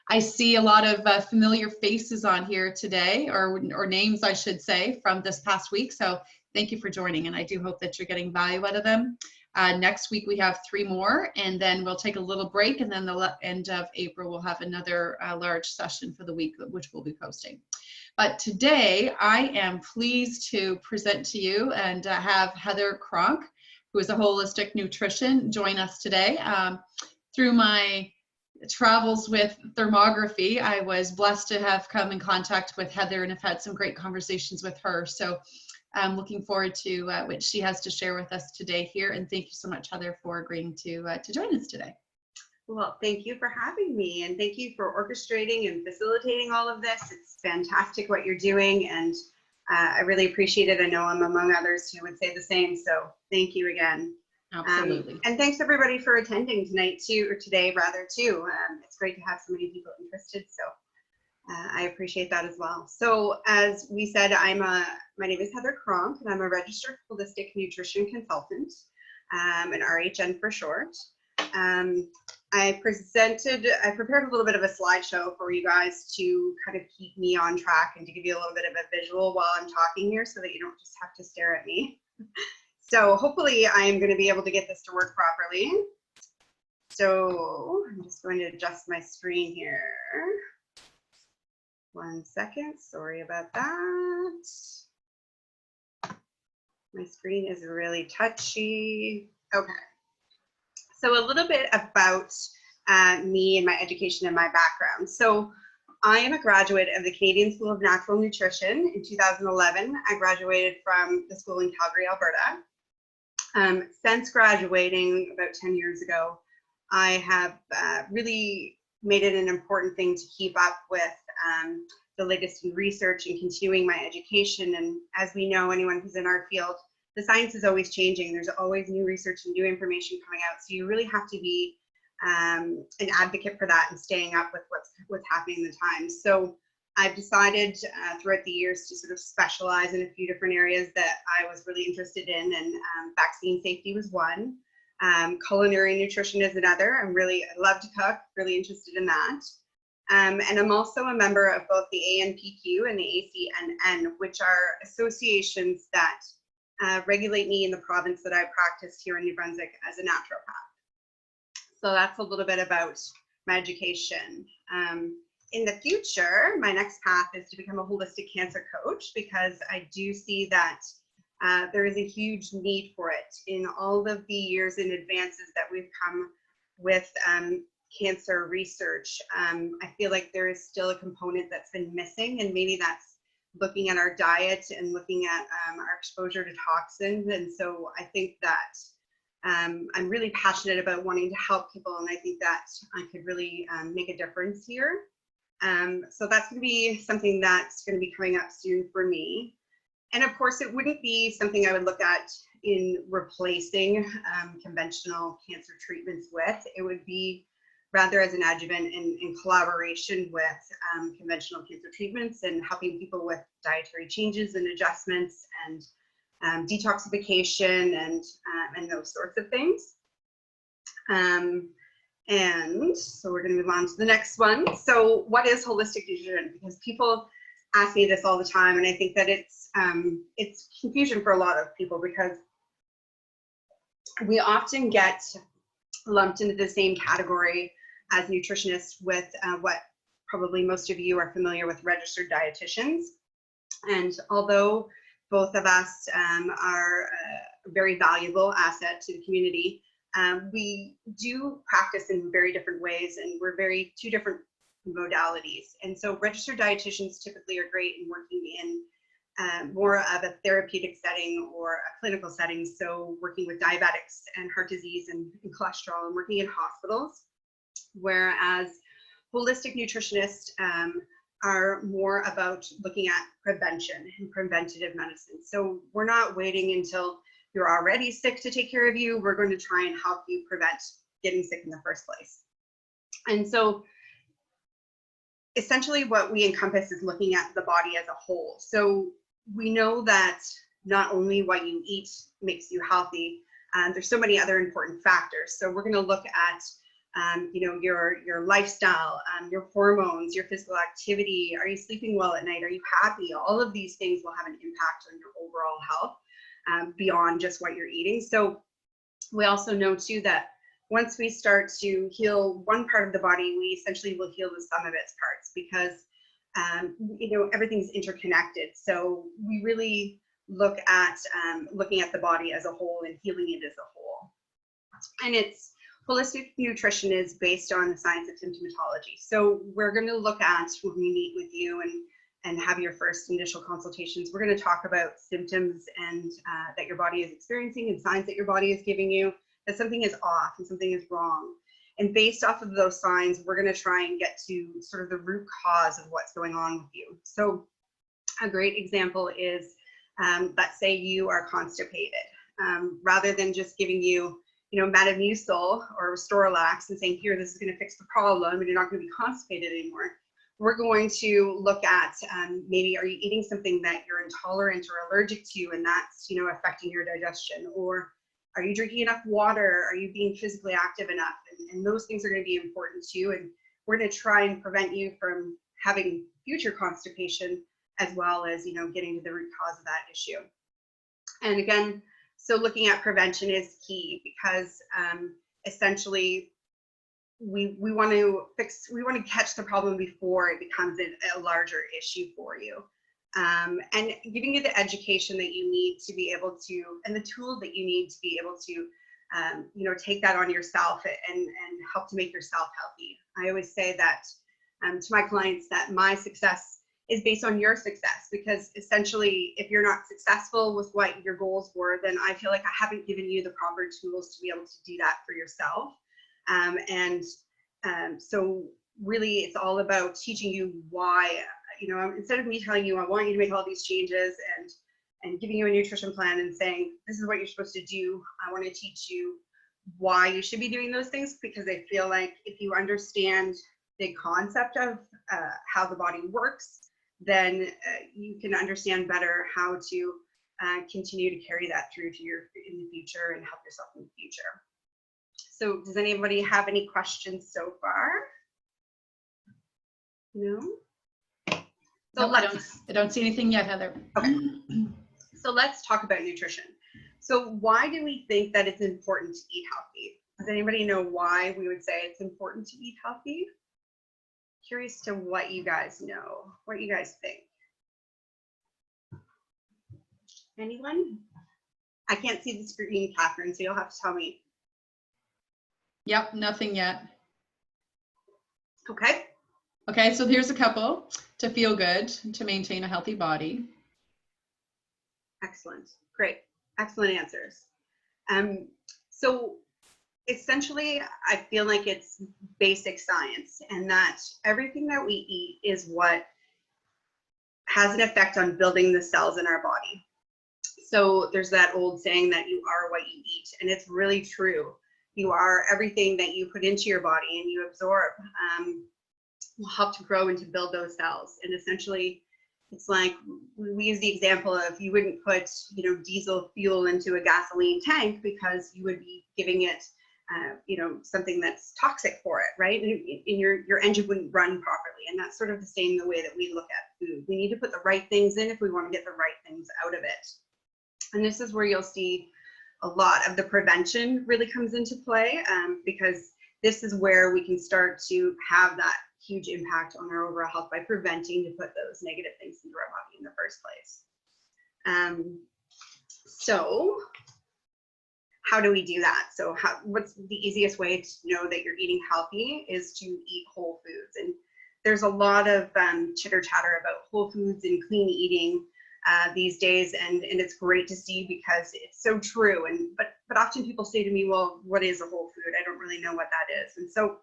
I see a lot of familiar faces on here today, or names, I should say, from this past week. So thank you for joining, and I do hope that you're getting value out of them. Next week we have 3 more, and then we'll take a little break, and then the end of April we'll have another large session for the week, which we'll be posting. But today I am pleased to present to you and have Heather Cronk, who is a holistic nutrition, join us today. Through my travels with thermography, I was blessed to have come in contact with Heather and have had some great conversations with her. So I'm looking forward to what she has to share with us today here. And thank you so much, Heather, for agreeing to join us today. Well, thank you for having me, and thank you for orchestrating and facilitating all of this. It's fantastic what you're doing, and I really appreciate it. I know I'm among others who would say the same, so thank you again. Absolutely. And thanks everybody for attending tonight too, or today rather too. It's great to have so many people interested, so I appreciate that as well. So as we said, my name is Heather Cronk, and I'm a registered holistic nutrition consultant, an RHN for short. I prepared a little bit of a slideshow for you guys to kind of keep me on track and to give you a little bit of a visual while I'm talking here so that you don't just have to stare at me. So hopefully I'm going to be able to get this to work properly. So I'm just going to adjust my screen here. 1 second, sorry about that. My screen is really touchy. Okay. So a little bit about me and my education and my background. So I am a graduate of the Canadian School of Natural Nutrition. In 2011, I graduated from the school in Calgary, Alberta. Since graduating about 10 years ago, I have really made it an important thing to keep up with the latest in research and continuing my education. And as we know, anyone who's in our field, the science is always changing. There's always new research and new information coming out. So you really have to be an advocate for that and staying up with what's happening in the times. So I've decided throughout the years to sort of specialize in a few different areas that I was really interested in, and vaccine safety was one. Culinary nutrition is another. I love to cook, really interested in that. And I'm also a member of both the ANPQ and the ACNN, which are associations that regulate me in the province that I practice here in New Brunswick as a naturopath. So that's a little bit about my education. In the future, my next path is to become a holistic cancer coach, because I do see that there is a huge need for it. In all of the years and advances that we've come with cancer research, I feel like there is still a component that's been missing, and maybe that's looking at our diet and looking at our exposure to toxins. And so I think that I'm really passionate about wanting to help people, and I think that I could really make a difference here. So that's going to be something that's going to be coming up soon for me. And of course, it wouldn't be something I would look at in replacing conventional cancer treatments with. It would be rather as an adjuvant in collaboration with conventional cancer treatments, and helping people with dietary changes and adjustments and detoxification and those sorts of things. And so we're going to move on to the next one. So what is holistic nutrition? Because people ask me this all the time, and I think that it's confusion for a lot of people, because we often get lumped into the same category as nutritionists with what probably most of you are familiar with, registered dietitians. And although both of us are a very valuable asset to the community, we do practice in very different ways, and we're two different modalities. And so registered dietitians typically are great in working in more of a therapeutic setting or a clinical setting. So working with diabetics and heart disease and cholesterol, and working in hospitals. Whereas holistic nutritionists are more about looking at prevention and preventative medicine. So we're not waiting until you're already sick to take care of you. We're going to try and help you prevent getting sick in the first place. And so essentially what we encompass is looking at the body as a whole. So we know that not only what you eat makes you healthy, there's so many other important factors. So we're going to look at you know, your lifestyle, your hormones, your physical activity. Are you sleeping well at night? Are you happy? All of these things will have an impact on your overall health beyond just what you're eating. So we also know too that once we start to heal one part of the body, we essentially will heal the sum of its parts, because you know, everything's interconnected. So we really look at looking at the body as a whole and healing it as a whole. And it's holistic nutrition is based on the science of symptomatology. So we're going to look at, when we meet with you and have your first initial consultations, we're going to talk about symptoms and that your body is experiencing, and signs that your body is giving you that something is off and something is wrong. And based off of those signs, we're going to try and get to sort of the root cause of what's going on with you. So a great example is, let's say you are constipated. Rather than just giving you, you know, Metamucil or Restoralax and saying, here, this is going to fix the problem and you're not going to be constipated anymore, we're going to look at maybe, are you eating something that you're intolerant or allergic to, and that's, you know, affecting your digestion? Or are you drinking enough water? Are you being physically active enough? And those things are going to be important too. And we're going to try and prevent you from having future constipation, as well as, you know, getting to the root cause of that issue. And again, so looking at prevention is key, because essentially we want to catch the problem before it becomes a larger issue for you. And giving you the education that you need to be able to, and the tools that you need to be able to, you know, take that on yourself and help to make yourself healthy. I always say that to my clients that my success is based on your success, because essentially if you're not successful with what your goals were, then I feel like I haven't given you the proper tools to be able to do that for yourself. So really it's all about teaching you why, you know, instead of me telling you, I want you to make all these changes and giving you a nutrition plan and saying, this is what you're supposed to do, I want to teach you why you should be doing those things, because I feel like if you understand the concept of how the body works, then you can understand better how to continue to carry that through to in the future and help yourself in the future. So does anybody have any questions so far? No? So no, I don't see anything yet, Heather. Okay. So let's talk about nutrition. So why do we think that it's important to eat healthy? Does anybody know why we would say it's important to eat healthy? Curious to what you guys know, what you guys think. Anyone? I can't see the screen, Catherine, so you'll have to tell me. Yep, nothing yet. Okay. Okay, so here's a couple. To feel good, to maintain a healthy body. Excellent. Great. Excellent answers. So essentially, I feel like it's basic science, and that everything that we eat is what has an effect on building the cells in our body. So there's that old saying that you are what you eat, and it's really true. You are everything that you put into your body and you absorb will help to grow and to build those cells. And essentially, it's like we use the example of, you wouldn't put, you know, diesel fuel into a gasoline tank, because you would be giving it you know, something that's toxic for it, right? And your engine wouldn't run properly. And that's sort of the same the way that we look at food. We need to put the right things in if we want to get the right things out of it. And this is where you'll see a lot of the prevention really comes into play, because this is where we can start to have that huge impact on our overall health by preventing to put those negative things into our body in the first place. So how do we do that? So what's the easiest way to know that you're eating healthy is to eat whole foods. And there's a lot of chitter chatter about whole foods and clean eating these days, and it's great to see, because it's so true. But often people say to me, well, what is a whole food? I don't really know what that is. And so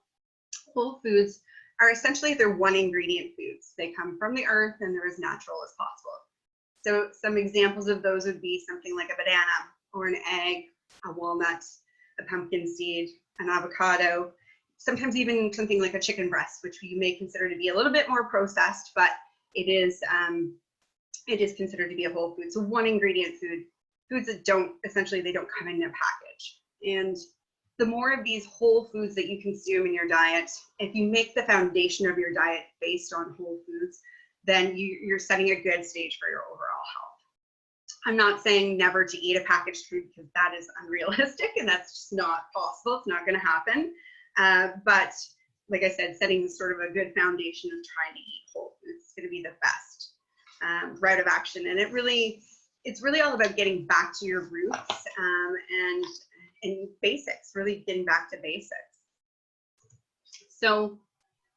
whole foods are essentially, they're one ingredient foods. They come from the earth and they're as natural as possible. So some examples of those would be something like a banana or an egg, a walnut, a pumpkin seed, an avocado, sometimes even something like a chicken breast, which you may consider to be a little bit more processed, but it is considered to be a whole food. So one ingredient food, foods that don't, essentially they don't come in a package. And the more of these whole foods that you consume in your diet, if you make the foundation of your diet based on whole foods, then you're setting a good stage for your overall health. I'm not saying never to eat a packaged food, because that is unrealistic and that's just not possible. It's not going to happen. But like I said, setting sort of a good foundation of trying to eat whole foods is going to be the best route of action. And it's really all about getting back to your roots and basics, really getting back to basics. So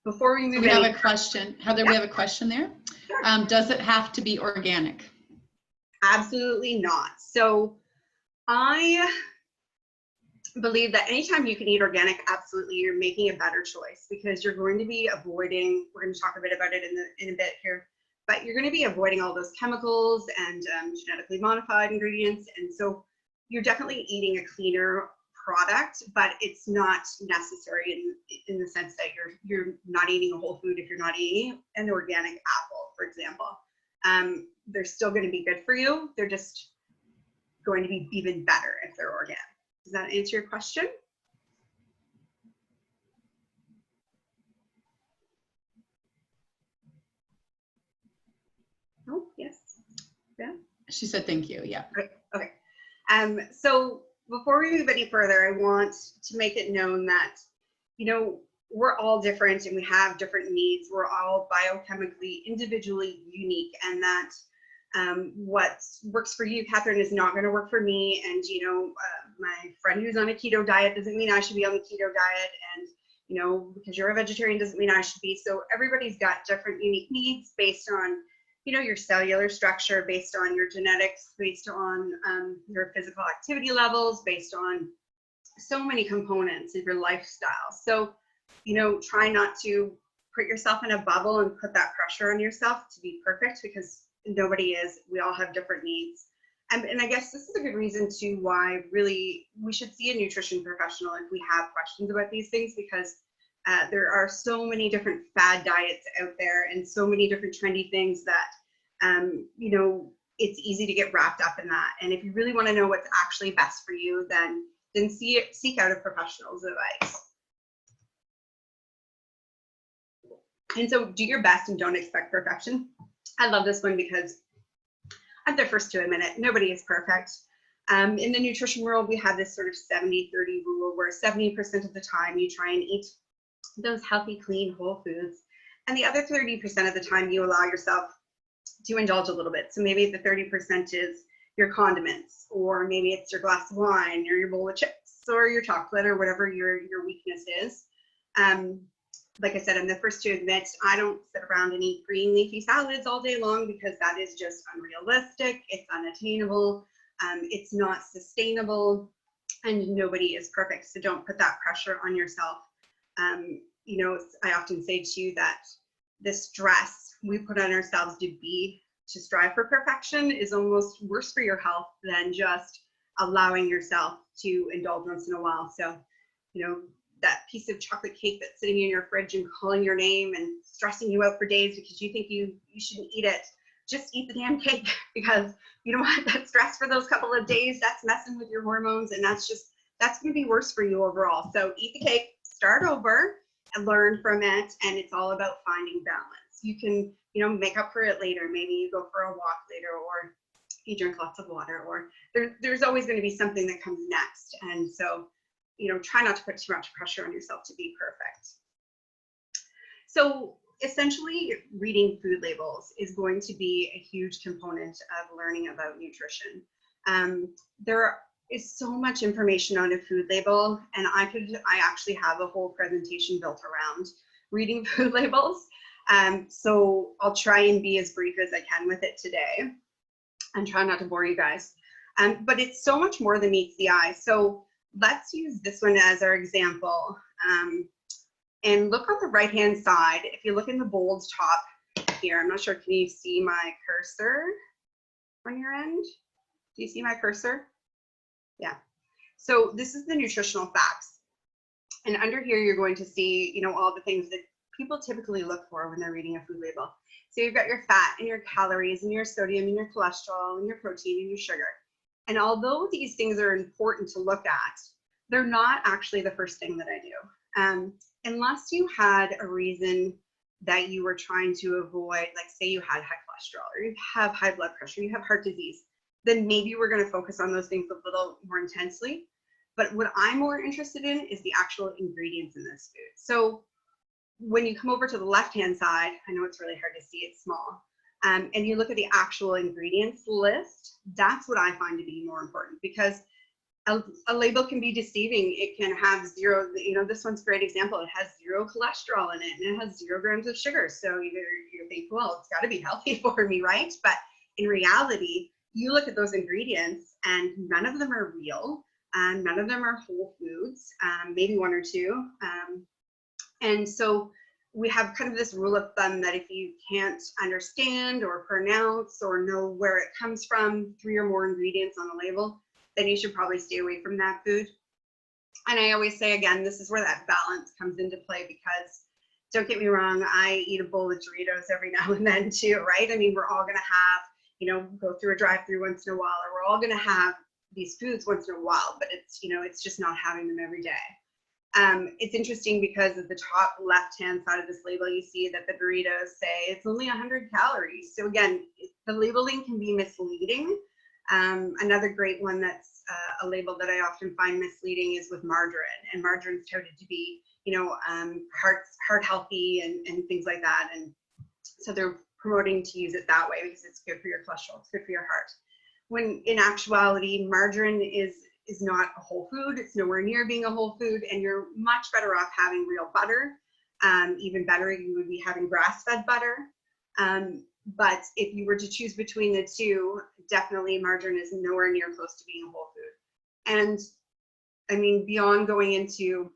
before we move, we have a question. Heather, yeah. We have a question there. Sure. Does it have to be organic? Absolutely not. So I believe that anytime you can eat organic, absolutely, you're making a better choice, because you're going to be avoiding, we're going to talk a bit about it in a bit here, but you're going to be avoiding all those chemicals and genetically modified ingredients. And so you're definitely eating a cleaner product, but it's not necessary in the sense that you're not eating a whole food if you're not eating an organic apple, for example. They're still going to be good for you. They're just going to be even better if they're organic. Does that answer your question? Oh, yes. Yeah. She said thank you. Yeah. Okay. So before we move any further, I want to make it known that, we're all different and we have different needs. We're all biochemically, individually unique, and that what works for you, Catherine, is not going to work for me. And, my friend who's on a keto diet doesn't mean I should be on the keto diet. And, because you're a vegetarian doesn't mean I should be. So everybody's got different unique needs based on, your cellular structure, based on your genetics, based on your physical activity levels, based on so many components of your lifestyle. So, try not to put yourself in a bubble and put that pressure on yourself to be perfect, because nobody is. We all have different needs. And I guess this is a good reason too why really we should see a nutrition professional if we have questions about these things, because there are so many different fad diets out there and so many different trendy things that, it's easy to get wrapped up in that. And if you really want to know what's actually best for you, then seek out a professional's advice. And so do your best and don't expect perfection. I love this one because I'm the first to admit it. Nobody is perfect. In the nutrition world, we have this sort of 70-30 rule where 70% of the time you try and eat those healthy, clean, whole foods. And the other 30% of the time you allow yourself to indulge a little bit. So maybe the 30% is your condiments, or maybe it's your glass of wine or your bowl of chips or your chocolate or whatever your weakness is. Like I said, I'm the first to admit I don't sit around and eat green leafy salads all day long, because that is just unrealistic. It's unattainable. It's not sustainable, and nobody is perfect. So don't put that pressure on yourself. I often say to you that the stress we put on ourselves to strive for perfection is almost worse for your health than just allowing yourself to indulge once in a while. So, that piece of chocolate cake that's sitting in your fridge and calling your name and stressing you out for days because you think you shouldn't eat it, just eat the damn cake, because you don't want that stress for those couple of days. That's messing with your hormones, and that's going to be worse for you overall. So eat the cake, start over, and learn from it. And it's all about finding balance. You can, make up for it later. Maybe you go for a walk later, or you drink lots of water, or there's always going to be something that comes next. And so, try not to put too much pressure on yourself to be perfect. So essentially, reading food labels is going to be a huge component of learning about nutrition. There is so much information on a food label, and I actually have a whole presentation built around reading food labels. So I'll try and be as brief as I can with it today and try not to bore you guys. But it's so much more than meets the eye. So let's use this one as our example. And look on the right-hand side. If you look in the bold top here, I'm not sure, can you see my cursor on your end? Do you see my cursor? Yeah. So this is the nutritional facts. And under here, you're going to see, all the things that people typically look for when they're reading a food label. So you've got your fat and your calories and your sodium and your cholesterol and your protein and your sugar. And although these things are important to look at, they're not actually the first thing that I do. Unless you had a reason that you were trying to avoid, like say you had high cholesterol or you have high blood pressure, you have heart disease, then maybe we're going to focus on those things a little more intensely. But what I'm more interested in is the actual ingredients in this food. So when you come over to the left-hand side, I know it's really hard to see, it's small, and you look at the actual ingredients list, that's what I find to be more important, because a label can be deceiving. It can have zero, you know, this one's a great example. It has 0 cholesterol in it and it has 0 grams of sugar. So you think, well, it's got to be healthy for me, right? But in reality, you look at those ingredients and none of them are real, and none of them are whole foods, maybe 1 or 2. And so we have kind of this rule of thumb that if you can't understand or pronounce or know where it comes from, 3 or more ingredients on a label, then you should probably stay away from that food. And I always say, again, this is where that balance comes into play, because don't get me wrong, I eat a bowl of Doritos every now and then too, right? I mean, we're all going to have, you know, go through a drive-through once in a while, or we're all going to have these foods once in a while, but it's, you know, it's just not having them every day. It's interesting because at the top left-hand side of this label, you see that the Doritos say it's only 100 calories. So again, the labeling can be misleading. Another great one that's a label that I often find misleading is with margarine, and margarine's touted to be, you know, heart healthy and things like that. And so they're promoting to use it that way because it's good for your cholesterol, it's good for your heart. When in actuality, margarine is not a whole food. It's nowhere near being a whole food, and you're much better off having real butter. Even better, you would be having grass-fed butter. But if you were to choose between the two, definitely margarine is nowhere near close to being a whole food. And I mean, beyond going into,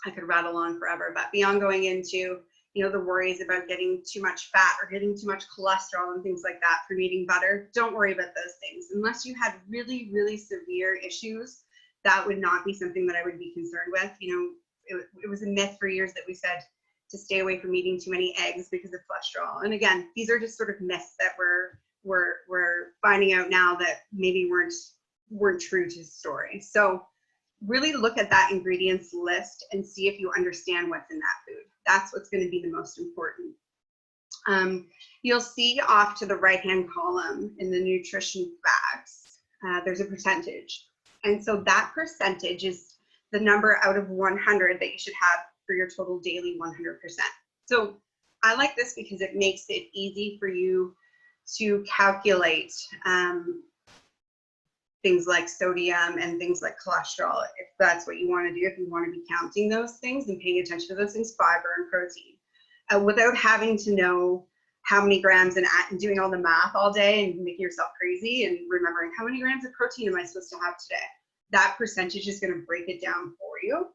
I could rattle on forever, but beyond going into, you know, the worries about getting too much fat or getting too much cholesterol and things like that from eating butter, don't worry about those things. Unless you had really, really severe issues, that would not be something that I would be concerned with. You know, it was a myth for years that we said to stay away from eating too many eggs because of cholesterol. And again, these are just sort of myths that we're finding out now that maybe weren't true to the story. So really look at that ingredients list and see if you understand what's in that food. That's what's going to be the most important. You'll see off to the right-hand column in the nutrition facts, there's a percentage. And so that percentage is the number out of 100 that you should have for your total daily 100%. So I like this because it makes it easy for you to calculate things like sodium and things like cholesterol, if that's what you want to do, if you want to be counting those things and paying attention to those things, fiber and protein, without having to know how many grams and doing all the math all day and making yourself crazy and remembering how many grams of protein am I supposed to have today. That percentage is going to break it down for you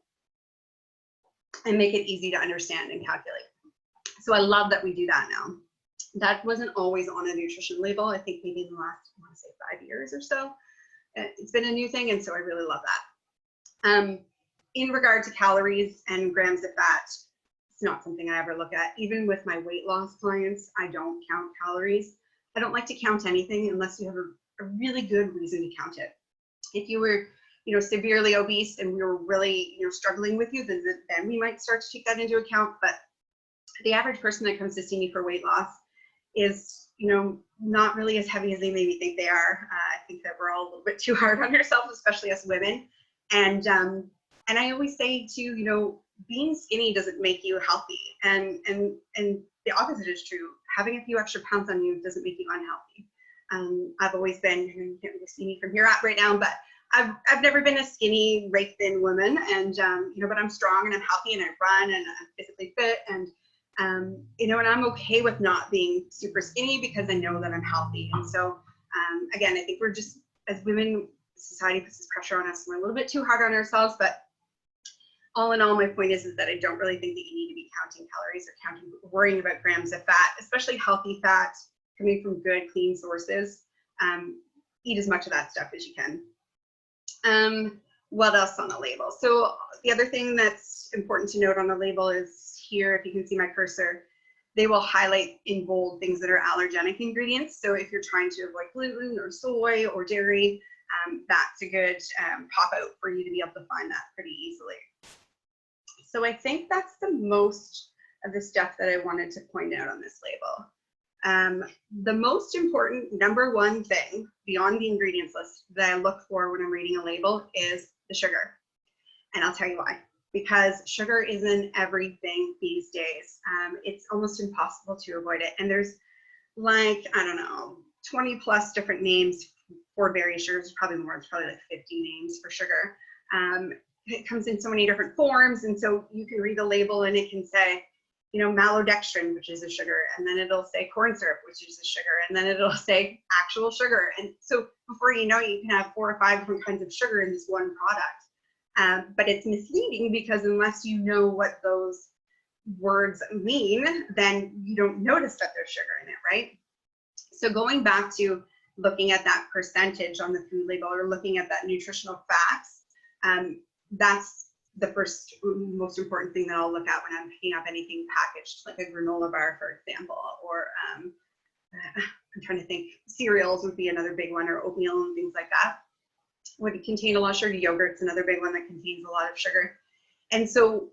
and make it easy to understand and calculate. So I love that we do that now. That wasn't always on a nutrition label. I think maybe in the last, I want to say 5 years or so. It's been a new thing, and so I really love that. In regard to calories and grams of fat, it's not something I ever look at. Even with my weight loss clients, I don't count calories. I don't like to count anything unless you have a really good reason to count it. If you were, you know, severely obese and we were really, you know, struggling with you, then we might start to take that into account. But the average person that comes to see me for weight loss is, you know, not really as heavy as they maybe think they are. I think that we're all a little bit too hard on ourselves, especially as women. And I always say too, you know, being skinny doesn't make you healthy, and the opposite is true. Having a few extra pounds on you doesn't make you unhealthy. I've always been, you can't really see me from here out right now, but I've never been a skinny, very thin woman, and you know, but I'm strong and I'm healthy and I run and I'm physically fit, and you know, and I'm okay with not being super skinny because I know that I'm healthy. And so again, I think we're just, as women, society puts this pressure on us, and we're a little bit too hard on ourselves. But all in all, my point is that I don't really think that you need to be counting calories or worrying about grams of fat, especially healthy fat coming from good, clean sources. Eat as much of that stuff as you can. What else on the label? So the other thing that's important to note on the label is here, if you can see my cursor, they will highlight in bold things that are allergenic ingredients. So if you're trying to avoid gluten or soy or dairy, that's a good pop out for you to be able to find that pretty easily. So I think that's the most of the stuff that I wanted to point out on this label. The most important number one thing beyond the ingredients list that I look for when I'm reading a label is the sugar. And I'll tell you why. Because sugar is in everything these days. It's almost impossible to avoid it. And there's like, I don't know, 20 plus different names for various sugars, probably more, it's probably like 50 names for sugar. It comes in so many different forms, and so you can read the label and it can say, you know, maltodextrin, which is a sugar, and then it'll say corn syrup, which is a sugar, and then it'll say actual sugar. And so before you know it, you can have 4 or 5 different kinds of sugar in this one product. But it's misleading because unless you know what those words mean, then you don't notice that there's sugar in it, right? So going back to looking at that percentage on the food label or looking at that nutritional facts, that's the first most important thing that I'll look at when I'm picking up anything packaged, like a granola bar, for example, or I'm trying to think, cereals would be another big one, or oatmeal and things like that. Would contain a lot of sugar. Yogurt's another big one that contains a lot of sugar. And so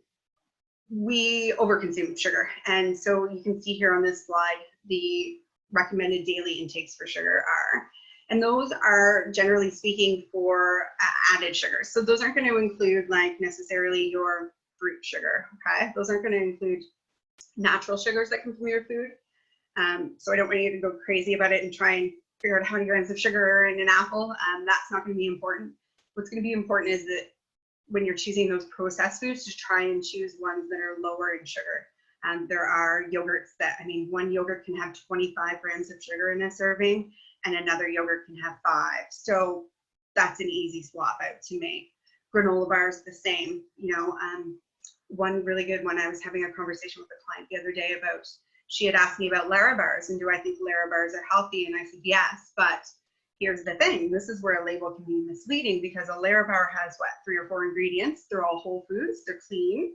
we overconsume sugar. And so you can see here on this slide, the recommended daily intakes for sugar are, and those are generally speaking for added sugars. So those aren't going to include like necessarily your fruit sugar, okay? Those aren't going to include natural sugars that come from your food. So I don't want you to go crazy about it and try and figure out how many grams of sugar are in an apple. That's not going to be important. What's going to be important is that when you're choosing those processed foods, to try and choose ones that are lower in sugar. There are yogurts that, I mean, one yogurt can have 25 grams of sugar in a serving, and another yogurt can have 5. So that's an easy swap out to make. Granola bars, the same. You know, one really good one, I was having a conversation with a client the other day about, she had asked me about Lara bars, and do I think Lara bars are healthy? And I said, yes, but here's the thing. This is where a label can be misleading, because a Lara bar has, what, 3 or 4 ingredients. They're all whole foods. They're clean.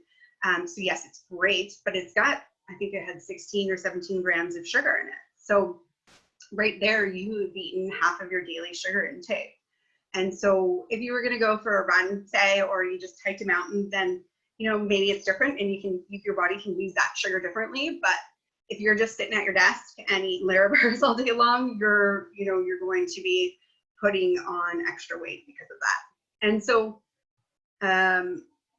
So yes, it's great, but it's got, I think it had 16 or 17 grams of sugar in it. So right there, you have eaten half of your daily sugar intake. And so if you were going to go for a run, say, or you just hiked a mountain, then, you know, maybe it's different and your body can use that sugar differently. But if you're just sitting at your desk and eating Lara bars all day long, you're going to be putting on extra weight because of that. And so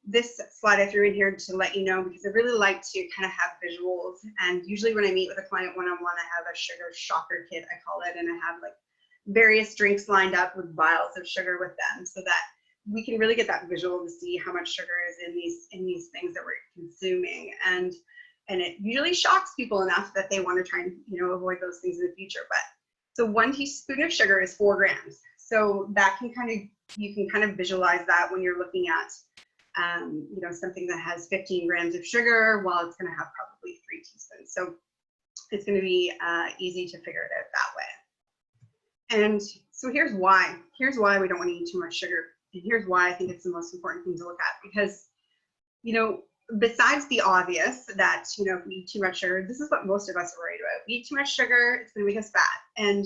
this slide I threw in here to let you know, because I really like to kind of have visuals. And usually when I meet with a client one-on-one, I have a sugar shocker kit, I call it, and I have like various drinks lined up with vials of sugar with them, so that we can really get that visual to see how much sugar is in these things that we're consuming. And it usually shocks people enough that they want to try and, you know, avoid those things in the future. But so 1 teaspoon of sugar is 4 grams. So that can you can kind of visualize that when you're looking at you know, something that has 15 grams of sugar, well, it's going to have probably 3 teaspoons. So it's going to be easy to figure it out that way. And so here's why we don't want to eat too much sugar. And here's why I think it's the most important thing to look at, because, you know, besides the obvious that, you know, if we eat too much sugar, this is what most of us are worried about. We eat too much sugar, it's going to make us fat. And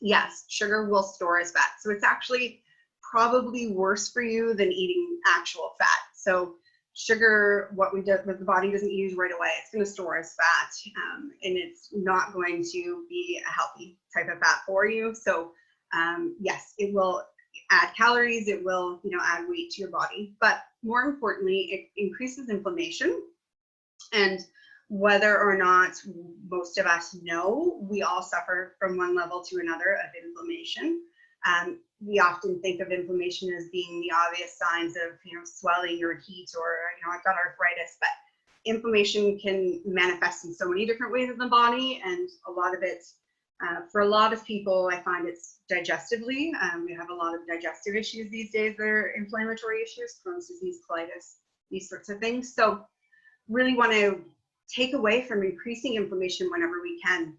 yes, sugar will store as fat. So it's actually probably worse for you than eating actual fat. So sugar, what the body doesn't use right away, it's going to store as fat, and it's not going to be a healthy type of fat for you. So yes, it will add calories, it will, you know, add weight to your body, but more importantly, it increases inflammation. And whether or not most of us know, we all suffer from one level to another of inflammation. We often think of inflammation as being the obvious signs of, you know, swelling or heat, or, you know, I've got arthritis, but inflammation can manifest in so many different ways in the body. And a lot of it, for a lot of people, I find it's digestively. We have a lot of digestive issues these days that are inflammatory issues, Crohn's disease, colitis, these sorts of things. So really want to take away from increasing inflammation whenever we can.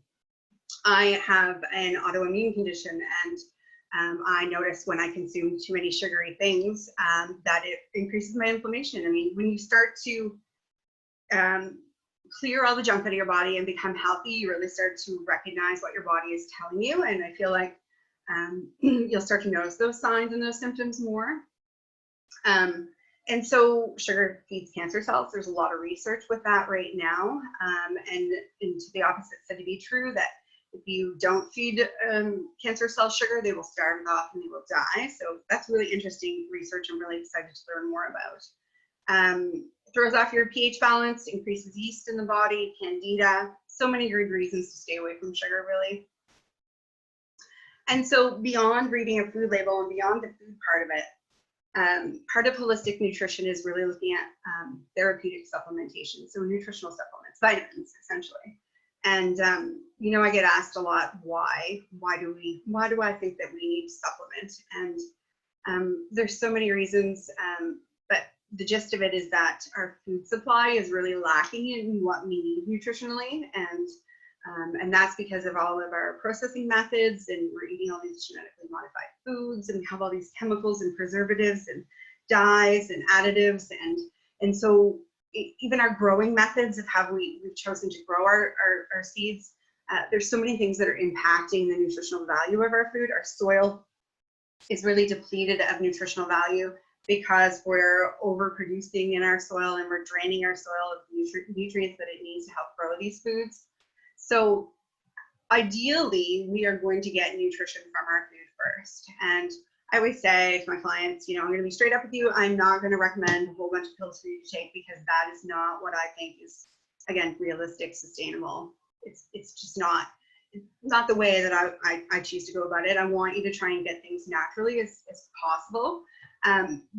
I have an autoimmune condition, and I notice when I consume too many sugary things that it increases my inflammation. I mean, when you start to clear all the junk out of your body and become healthy, you really start to recognize what your body is telling you. And I feel like you'll start to notice those signs and those symptoms more. And so sugar feeds cancer cells. There's a lot of research with that right now. And to the opposite said to be true, that if you don't feed cancer cells sugar, they will starve off and they will die. So that's really interesting research. I'm really excited to learn more about. Throws off your pH balance, increases yeast in the body, candida, so many good reasons to stay away from sugar, really. And so beyond reading a food label and beyond the food part of it, part of holistic nutrition is really looking at therapeutic supplementation, so nutritional supplements, vitamins, essentially. And you know, I get asked a lot, why do I think that we need to supplement? And there's so many reasons, but the gist of it is that our food supply is really lacking in what we need nutritionally, and that's because of all of our processing methods, and we're eating all these genetically modified foods, and we have all these chemicals and preservatives and dyes and additives, and so even our growing methods of how we've chosen to grow our seeds, there's so many things that are impacting the nutritional value of our food. Our soil is really depleted of nutritional value because we're overproducing in our soil, and we're draining our soil of nutrients that it needs to help grow these foods. So ideally, we are going to get nutrition from our food first. And I always say to my clients, you know, I'm going to be straight up with you. I'm not going to recommend a whole bunch of pills for you to take, because that is not what I think is, again, realistic, sustainable. It's just not the way that I choose to go about it. I want you to try and get things naturally as possible.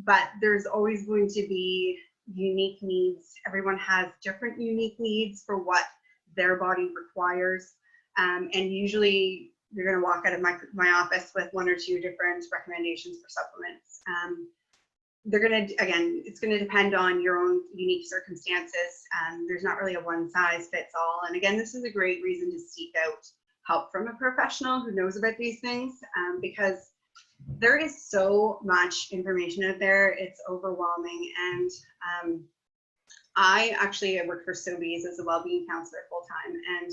But there's always going to be unique needs. Everyone has different unique needs for what their body requires. And usually you're going to walk out of my office with one or two different recommendations for supplements. They're going to, again, it's going to depend on your own unique circumstances. There's not really a one size fits all. And again, this is a great reason to seek out help from a professional who knows about these things, because there is so much information out there. It's overwhelming. And I work for Sobeys as a well-being counselor full-time, and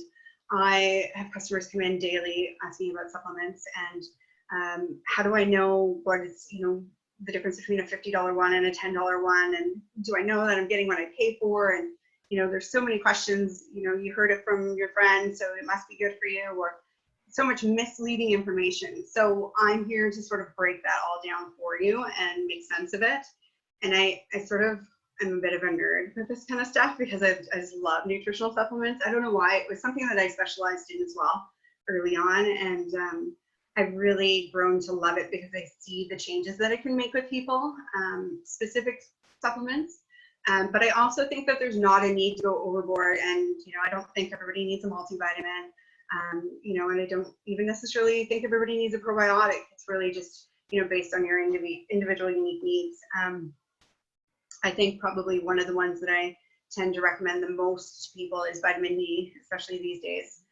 I have customers come in daily asking about supplements, and how do I know what is, you know, the difference between a $50 one and a $10 one, and do I know that I'm getting what I pay for? And you know, there's so many questions. You know, you heard it from your friend, so it must be good for you, or so much misleading information. So I'm here to sort of break that all down for you and make sense of it. And I sort of, I'm a bit of a nerd with this kind of stuff, because I just love nutritional supplements. I don't know why. It was something that I specialized in as well early on, and I've really grown to love it because I see the changes that it can make with people, specific supplements. But I also think that there's not a need to go overboard, and you know, I don't think everybody needs a multivitamin, you know, and I don't even necessarily think everybody needs a probiotic. It's really just, you know, based on your individual unique needs. I think probably one of the ones that I tend to recommend the most to people is vitamin D, especially these days.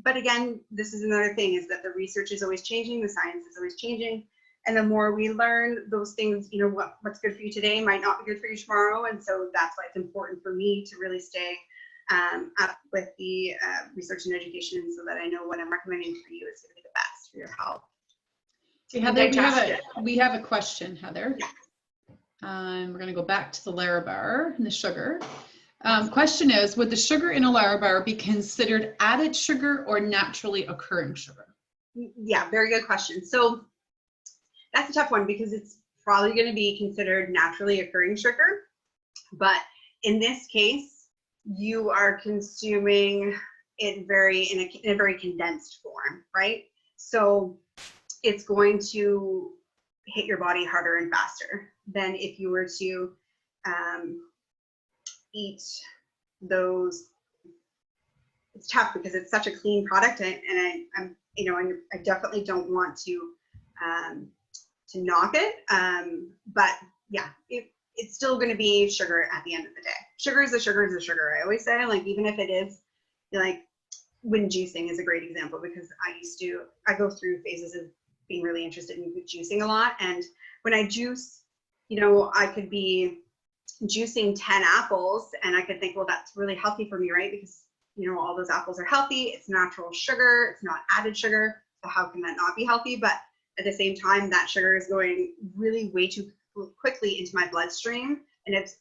But again, this is another thing, is that the research is always changing, the science is always changing. And the more we learn those things, you know, what's good for you today might not be good for you tomorrow. And so that's why it's important for me to really stay up with the research and education, so that I know what I'm recommending for you is going to be the best for your health. Heather, we have a question, Heather. Yeah. We're going to go back to the Larabar and the sugar. Question is, would the sugar in a Larabar be considered added sugar or naturally occurring sugar? Yeah, very good question. So that's a tough one, because it's probably going to be considered naturally occurring sugar. But in this case, you are consuming it in a very condensed form, right? So it's going to hit your body harder and faster than if you were to eat those. It's tough because it's such a clean product, and I'm you know, and I definitely don't want to knock it, but yeah, it's still going to be sugar at the end of the day. Sugar is a sugar is a sugar. I always say, like, even if it is, like, when juicing is a great example, because I go through phases of being really interested in juicing a lot, and when I juice, you know, I could be juicing 10 apples, and I could think, well, that's really healthy for me, right? Because, you know, all those apples are healthy. It's natural sugar. It's not added sugar. how can that not be healthy? But at the same time, that sugar is going really way too quickly into my bloodstream, and it's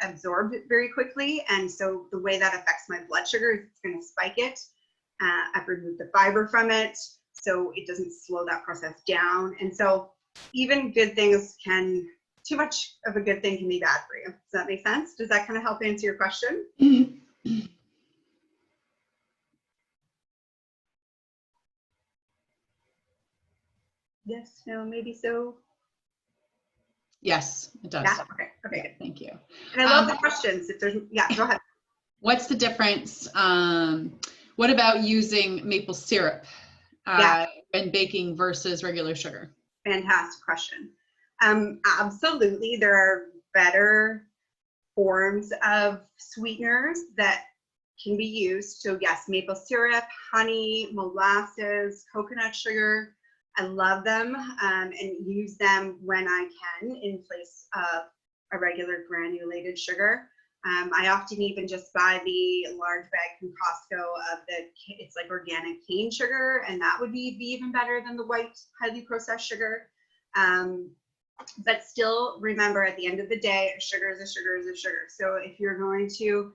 absorbed very quickly. And so the way that affects my blood sugar is it's going to spike it. I've removed the fiber from it, so it doesn't slow that process down. And so even good things can, too much of a good thing can be bad for you. Does that make sense? Does that kind of help answer your question? Yes, no, maybe so. Yes, it does. Yeah, okay, Yeah, good. thank you. And I love the questions. If there's, yeah, go ahead. What's the difference? What about using maple syrup when baking versus regular sugar? Fantastic question. Absolutely, there are better forms of sweeteners that can be used. So yes, maple syrup, honey, molasses, coconut sugar. I love them and use them when I can in place of a regular granulated sugar. I often even just buy the large bag from Costco of it's like organic cane sugar, and that would be even better than the white, highly processed sugar. But still remember, at the end of the day, a sugar is a sugar is a sugar. So if you're going to,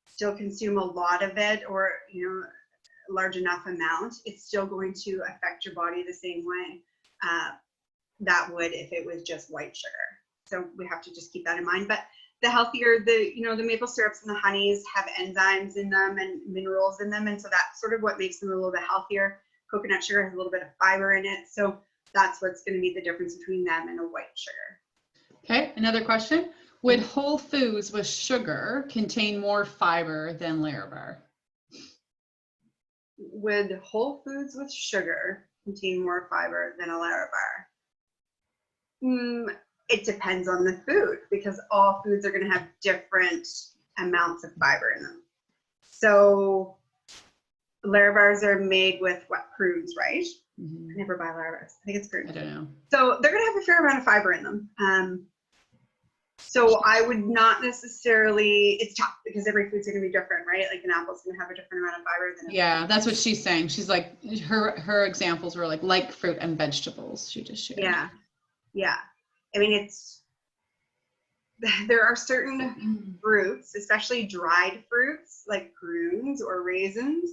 still consume a lot of it, or, a large enough amount, it's still going to affect your body the same way that would if it was just white sugar. So we have to just keep that in mind. But the healthier, the maple syrups and the honeys have enzymes in them and minerals in them. And so that's sort of what makes them a little bit healthier. Coconut sugar has a little bit of fiber in it. So that's what's going to be the difference between them and a white sugar. Okay, another question. Would whole foods with sugar contain more fiber than Larabar? Would whole foods with sugar contain more fiber than a Larabar? It depends on the food, because all foods are going to have different amounts of fiber in them. So Larabars are made with prunes, right? I never buy Larabars. I think it's prunes. I don't know. So they're going to have a fair amount of fiber in them. So I would not necessarily, it's tough because every food's going to be different, right? Like an apple's going to have a different amount of fiber than yeah, that's what she's saying. She's like, her examples were like fruit and vegetables. She just shared. Yeah. I mean, there are certain fruits, especially dried fruits like prunes or raisins,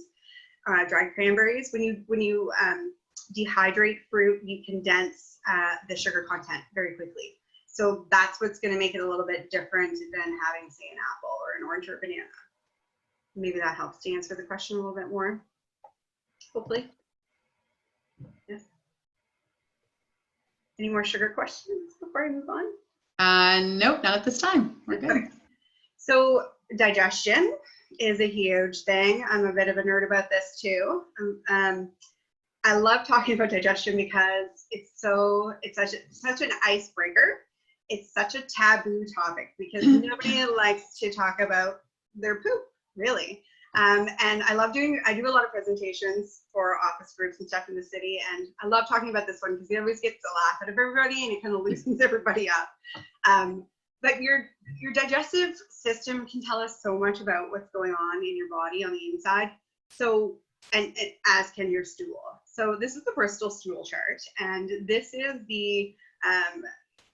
dried cranberries. When you dehydrate fruit, you condense the sugar content very quickly. So that's what's going to make it a little bit different than having, say, an apple or an orange or a banana. Maybe that helps to answer the question a little bit more, hopefully. Yes. Any more sugar questions before I move on? Nope, not at this time. We're good. Okay. So digestion is a huge thing. I'm a bit of a nerd about this too. I love talking about digestion because it's such an icebreaker. It's such a taboo topic because nobody likes to talk about their poop, really. And I do a lot of presentations for office groups and stuff in the city, and I love talking about this one because it always gets a laugh out of everybody and it kind of loosens everybody up. But your digestive system can tell us so much about what's going on in your body on the inside. So, and as can your stool. So this is the Bristol stool chart, and this is the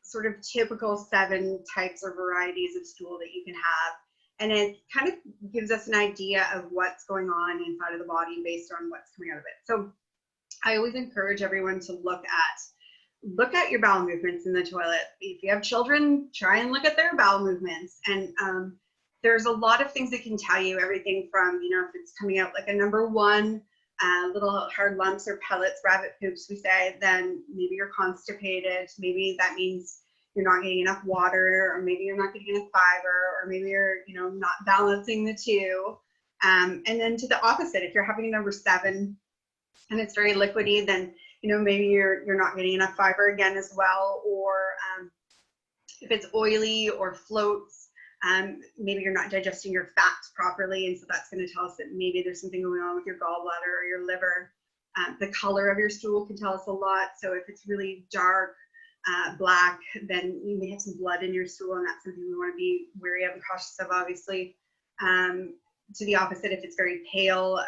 sort of typical 7 types or varieties of stool that you can have. And it kind of gives us an idea of what's going on inside of the body based on what's coming out of it. So I always encourage everyone to look at your bowel movements in the toilet. If you have children, try and look at their bowel movements. And there's a lot of things that can tell you everything from, if it's coming out like a number 1, little hard lumps or pellets, rabbit poops, we say, then maybe you're constipated. Maybe that means you're not getting enough water, or maybe you're not getting enough fiber, or maybe you're, not balancing the two. And then to the opposite, if you're having a number 7 and it's very liquidy, then, maybe you're not getting enough fiber again as well. Or if it's oily or floats, maybe you're not digesting your fats properly. And so that's going to tell us that maybe there's something going on with your gallbladder or your liver. The color of your stool can tell us a lot. So if it's really dark, black, then you may have some blood in your stool, and that's something we want to be wary of and cautious of, obviously. to the opposite, if it's very pale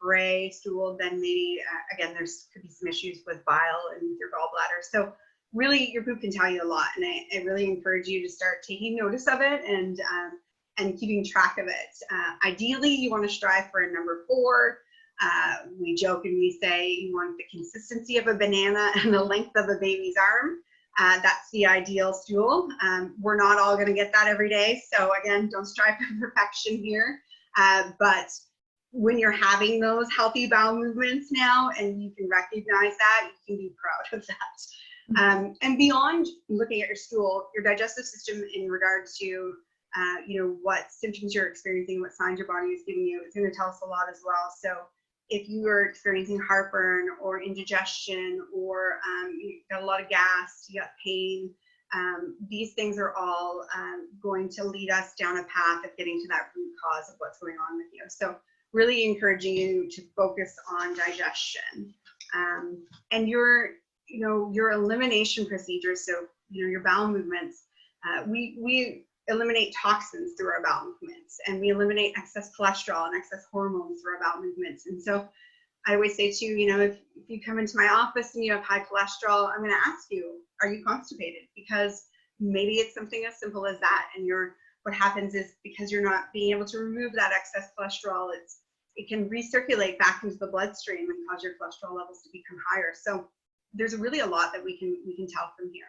gray stool, then maybe again could be some issues with bile and with your gallbladder. So really, your poop can tell you a lot, and I really encourage you to start taking notice of it and keeping track of it. Ideally, you want to strive for a number 4. We joke and we say you want the consistency of a banana and the length of a baby's arm. That's the ideal stool. We're not all going to get that every day. So again, don't strive for perfection here. But when you're having those healthy bowel movements now, and you can recognize that, you can be proud of that. And beyond looking at your stool, your digestive system in regards to, you know, what symptoms you're experiencing, what signs your body is giving you, it's going to tell us a lot as well. So if you are experiencing heartburn or indigestion, or you got a lot of gas, you got pain, these things are all going to lead us down a path of getting to that root cause of what's going on with you. So really encouraging you to focus on digestion and your elimination procedures. So, you know, your bowel movements, we eliminate toxins through our bowel movements, and we eliminate excess cholesterol and excess hormones through our bowel movements. And so I always say too, you know, if you come into my office and you have high cholesterol, I'm going to ask you, are you constipated? Because maybe it's something as simple as that. And what happens is, because you're not being able to remove that excess cholesterol, it can recirculate back into the bloodstream and cause your cholesterol levels to become higher. So there's really a lot that we can tell from here.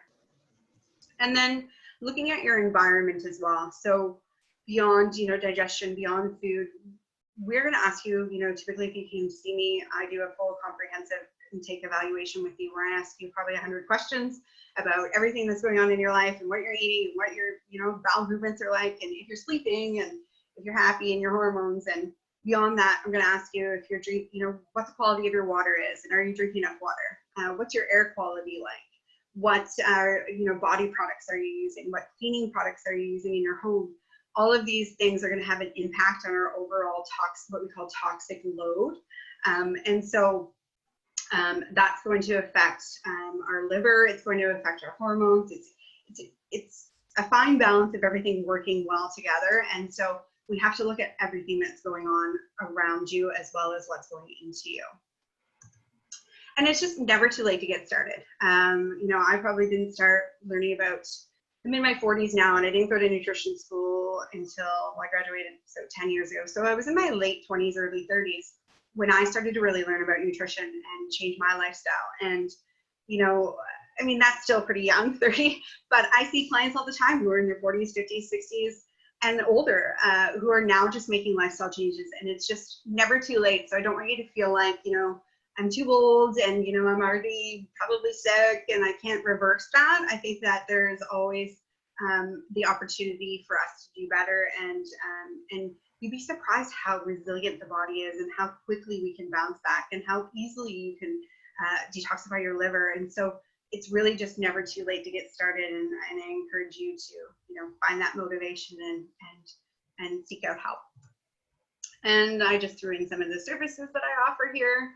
And then looking at your environment as well. So beyond, you know, digestion, beyond food, we're going to ask you, you know, typically if you can see me, I do a full comprehensive intake evaluation with you, where I ask you probably 100 questions about everything that's going on in your life and what you're eating and what your, you know, bowel movements are like, and if you're sleeping and if you're happy and your hormones. And beyond that, I'm going to ask you if you're drinking, you know, what the quality of your water is, and are you drinking enough water? What's your air quality like? What you know, body products are you using? What cleaning products are you using in your home? All of these things are going to have an impact on our overall what we call toxic load. And so that's going to affect our liver. It's going to affect our hormones. It's a fine balance of everything working well together. And so we have to look at everything that's going on around you, as well as what's going into you. And it's just never too late to get started. You know, I probably didn't start learning about, I'm in my 40s now, and I didn't go to nutrition school until I graduated, so 10 years ago. So I was in my late 20s, early 30s when I started to really learn about nutrition and change my lifestyle. And, you know, I mean, that's still pretty young, 30, but I see clients all the time who are in their 40s, 50s, 60s, and older, who are now just making lifestyle changes. And it's just never too late. So I don't want you to feel like, you know, I'm too old and, you know, I'm already probably sick and I can't reverse that. I think that there's always the opportunity for us to do better, and you'd be surprised how resilient the body is and how quickly we can bounce back and how easily you can detoxify your liver. And so it's really just never too late to get started. And I encourage you to, you know, find that motivation and seek out help. And I just threw in some of the services that I offer here.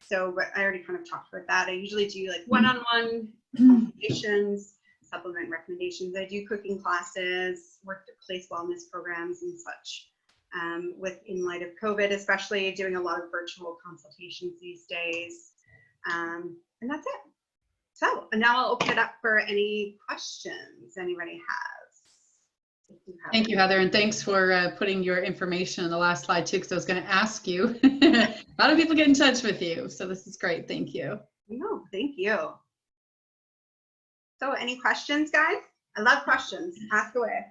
So, but I already kind of talked about that. I usually do like one-on-one consultations, supplement recommendations. I do cooking classes, workplace wellness programs and such. In light of COVID, especially doing a lot of virtual consultations these days. And that's it. So now I'll open it up for any questions anybody has. Thank you, Heather, and thanks for putting your information on the last slide too, because I was going to ask you, how do people get in touch with you? So this is great. Thank you. No, thank you. So any questions, guys? I love questions. Ask away.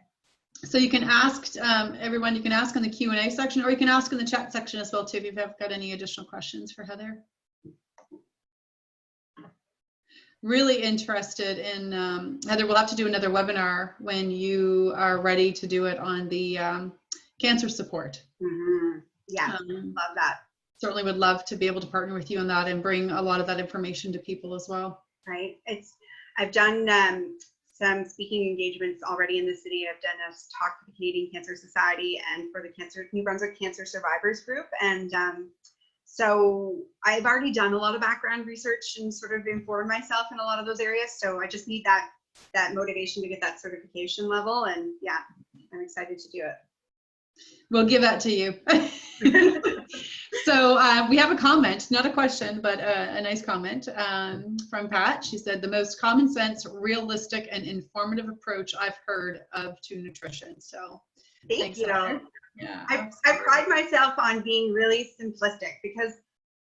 So you can ask, everyone, you can ask in the Q&A section, or you can ask in the chat section as well too, if you've got any additional questions for Heather. Really interested in, Heather, we'll have to do another webinar when you are ready to do it on the cancer support. Mm-hmm. Yeah, love that. Certainly would love to be able to partner with you on that and bring a lot of that information to people as well. Right. I've done some speaking engagements already in the city. I've done a talk for the Canadian Cancer Society and for the New Brunswick Cancer Survivors Group. And so I've already done a lot of background research and sort of informed myself in a lot of those areas. So I just need that motivation to get that certification level. And yeah, I'm excited to do it. We'll give that to you. So we have a comment, not a question, but a nice comment from Pat. She said, the most common sense, realistic, and informative approach I've heard of to nutrition. So Thank you. Yeah, I pride myself on being really simplistic because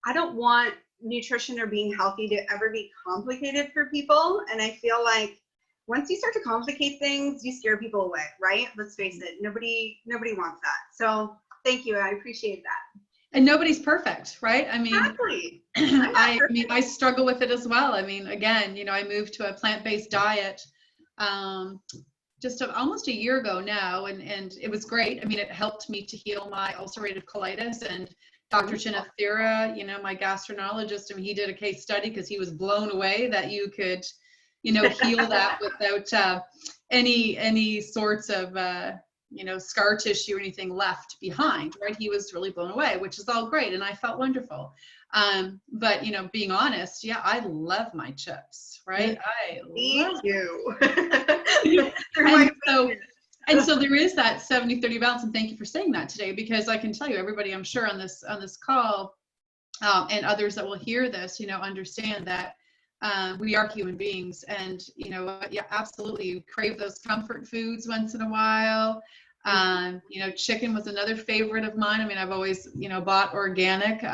I don't want nutrition or being healthy to ever be complicated for people. And I feel like once you start to complicate things, you scare people away, right? Let's face it, nobody wants that. So thank you, I appreciate that. And nobody's perfect, right? I mean, exactly. I struggle with it as well. I mean, again, I moved to a plant-based diet just almost a year ago now, and it was great. I mean, it helped me to heal my ulcerative colitis, and Dr. Chinathira, my gastroenterologist, I mean, he did a case study because he was blown away that you could, heal that without any sorts of, scar tissue or anything left behind, right? He was really blown away, which is all great. And I felt wonderful. But, being honest, yeah, I love my chips, right? Me too. And so there is that 70-30 balance, and thank you for saying that today, because I can tell you, everybody I'm sure on this call and others that will hear this, understand that we are human beings, and yeah, absolutely, you crave those comfort foods once in a while. Chicken was another favorite of mine. I mean, I've always bought organic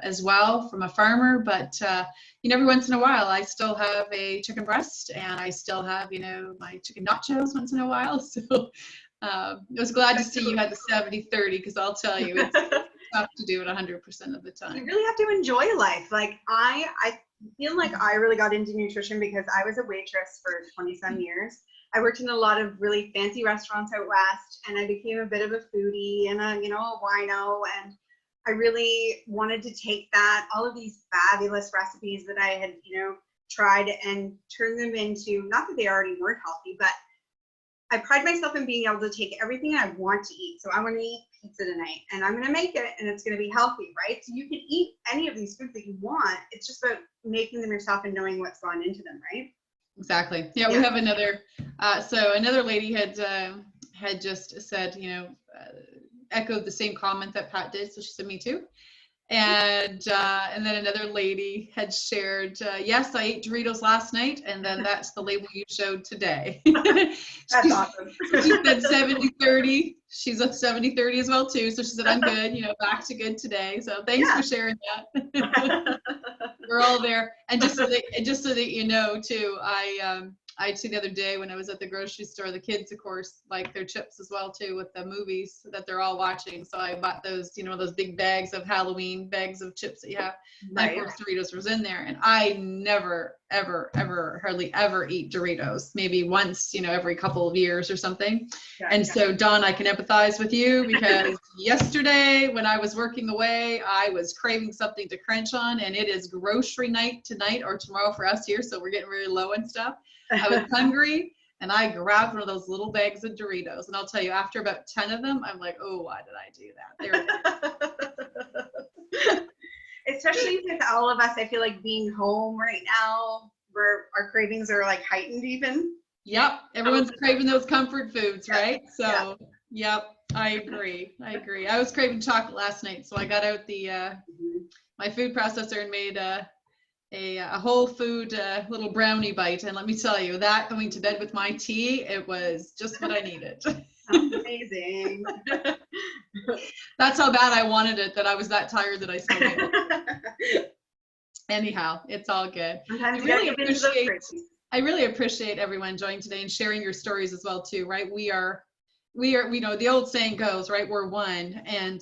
as well from a farmer, but every once in a while I still have a chicken breast, and I still have my chicken nachos once in a while. So I was glad to see you had the 70-30, because I'll tell you, it's tough to do it 100% of the time. You really have to enjoy life. Like I feel like I really got into nutrition because I was a waitress for 20-some years. I worked in a lot of really fancy restaurants out west, and I became a bit of a foodie and a wino, and I really wanted to take all of these fabulous recipes that I had tried and turn them into, not that they already weren't healthy, but I pride myself in being able to take everything I want to eat. So I want to eat pizza tonight, and I'm going to make it, and it's going to be healthy, right? So you can eat any of these foods that you want. It's just about making them yourself and knowing what's gone into them, right? Exactly. Yeah, we have another. So another lady had just said, echoed the same comment that Pat did. So she said, "Me too." And then another lady had shared, yes, I ate Doritos last night, and then that's the label you showed today. That's awesome. She said 70-30. She's a 70-30 as well too. So she said, I'm good, back to good today. So thanks for sharing that. We're all there. And just so that you know too, I too the other day when I was at the grocery store, the kids of course like their chips as well too with the movies that they're all watching. So I bought those, those big bags of Halloween bags of chips that you have. Right. And of course Doritos was in there, and I never, ever, hardly ever eat Doritos. Maybe once, every couple of years or something. So Dawn, I can empathize with you, because yesterday when I was working away, I was craving something to crunch on, and it is grocery night tonight or tomorrow for us here. So we're getting really low and stuff. I was hungry, and I grabbed one of those little bags of Doritos, and I'll tell you, after about 10 of them, I'm like, oh, why did I do that? There it is. Especially with all of us, I feel like being home right now, where our cravings are like heightened even. Yep, everyone's craving those comfort foods, right? So, yep, I agree. I was craving chocolate last night, so I got out my food processor and made a whole food little brownie bite, and let me tell you, that going to bed with my tea, it was just what I needed. Amazing. That's how bad I wanted it, that I was that tired that I still made it. Anyhow, it's all good. I really appreciate everyone joining today and sharing your stories as well too, right? We are, the old saying goes, right? We're one. And,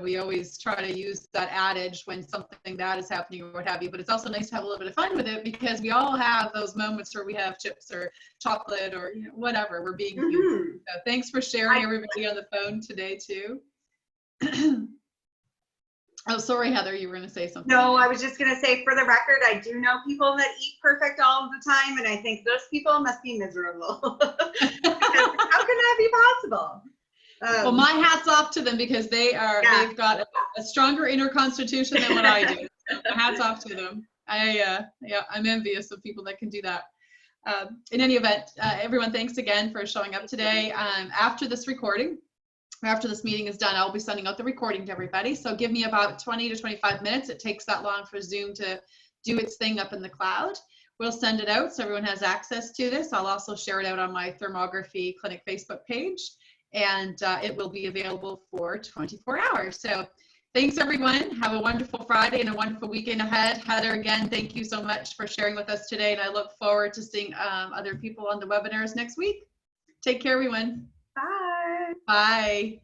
we always try to use that adage when something bad is happening or what have you, but it's also nice to have a little bit of fun with it, because we all have those moments where we have chips or chocolate or whatever, we're being human. So thanks for sharing, everybody on the phone today too. Oh, sorry, Heather, you were going to say something. No, I was just going to say, for the record, I do know people that eat perfect all the time, and I think those people must be miserable. How can that be possible? Well, my hat's off to them, because they've got a stronger inner constitution than what I do. So hats off to them. I'm envious of people that can do that. In any event, everyone, thanks again for showing up today. After this recording, after this meeting is done, I'll be sending out the recording to everybody. So give me about 20 to 25 minutes. It takes that long for Zoom to do its thing up in the cloud. We'll send it out so everyone has access to this. I'll also share it out on my thermography clinic Facebook page, and it will be available for 24 hours. So thanks, everyone. Have a wonderful Friday and a wonderful weekend ahead. Heather, again, thank you so much for sharing with us today, and I look forward to seeing other people on the webinars next week. Take care, everyone. Bye. Bye.